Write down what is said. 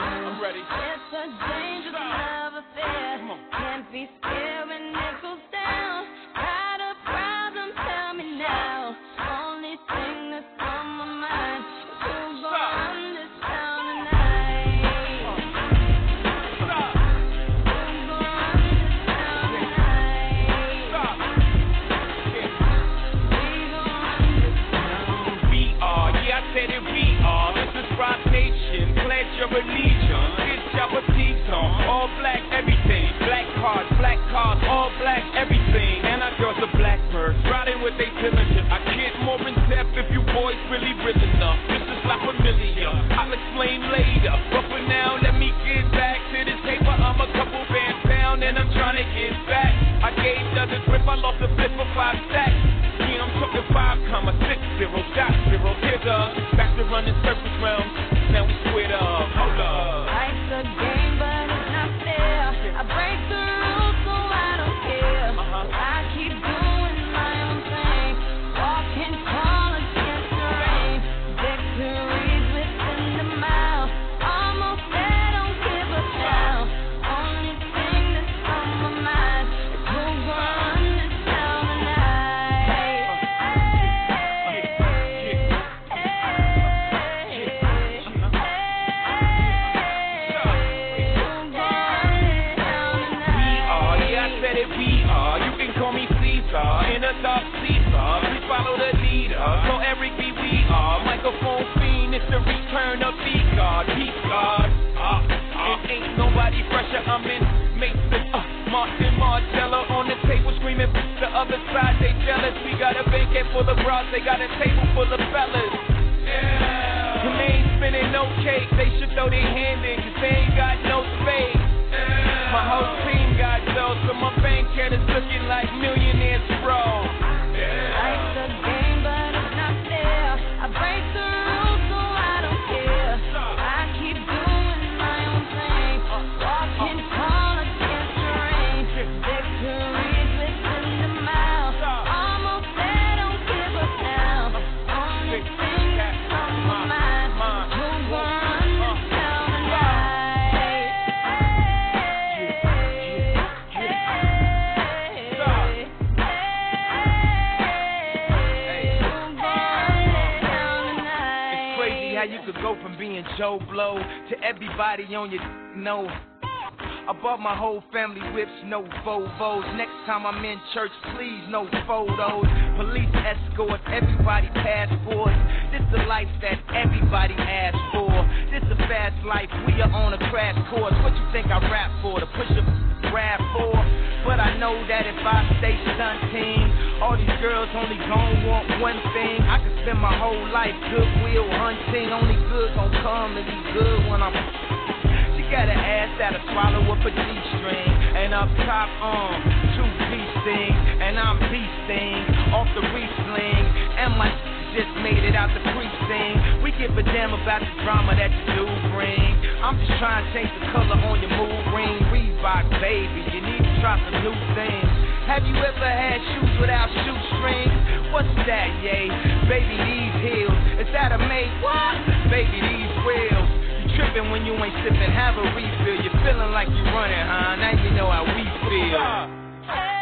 I'm ready. It's a dangerous love affair. Can't be scared when it goes down. Got a problem? Tell me now. Only thing that's on my mind is who's gonna run this town tonight. Who's gonna run this town tonight? We gonna run this town. We are, yeah, I said it, we are. This is Rock Nation, pledge your allegiance. It's your boutiques on, all black everything. Black cars, all black everything. And our girls are blackbirds, riding with they diligence. I get more in depth if you boys really real enough. This is La Familia, I'll explain later. But for now, let me get back to this paper. I'm a couple bands down and I'm trying to get back. I gave the grip, I lost a flip for 5 stacks. Yeah, I'm talking 5,60, dot 0, nigga. Back to running surface rounds, now we squared up. Hold up. Life's a game, but it's not fair. I break the rules, so I don't care. I keep doing my own thing, walking tall against the rain. Victories within the mile. Almost there, don't give up now. Only thing that's on my mind is who's gonna run this town tonight. We are, you can call me Caesar, in a dark Caesar, please follow the leader, so Eric B. we are, microphone fiend, it's the return of V-God, Peace God, it ain't nobody fresher, I'm in Mason, Martin Margiela on the table screaming, the other side they jealous, we got a banquet full of bras, they got a table full of fellas, yeah, when they ain't spinning no cake, they should throw their hand in, cause they ain't got no space. My whole team got those, so my bank account is looking like millionaires, bro. Life's a game, but it's not fair. I break the rules, so I don't care. I keep doing my own thing, walking tall against the rain. Victories within the mile. Almost there, don't give up now. Only thing that's on my mind is who's gonna run this town tonight. You could go from being Joe Blow to everybody on your know. I bought my whole family whips, no Volvos. Next time I'm in church, please no photos. Police escorts, everybody passports. This the life that everybody asks for. This a fast life, we are on a crash course. What you think I rap for? To push a grab for? But I know that if I stay stunting, all these girls only gon' want one thing. I could spend my whole life goodwill hunting. Only good gon' come and be good when I'm... She got an ass that'll swallow up a G-string. And up top, 2 B-stings. And I'm B-sting off the re-sling. And my just made it out the precinct. We give a damn about the drama that you do bring. I'm just trying to change the color on your mood ring. Reebok, baby, you need to try some new things. Have you ever had shoes without shoestrings? What's that, yay? Baby, these heels. Is that a make? What? Baby, these wheels. You tripping when you ain't sipping, have a refill. You're feeling like you're running, huh? Now you know how we feel.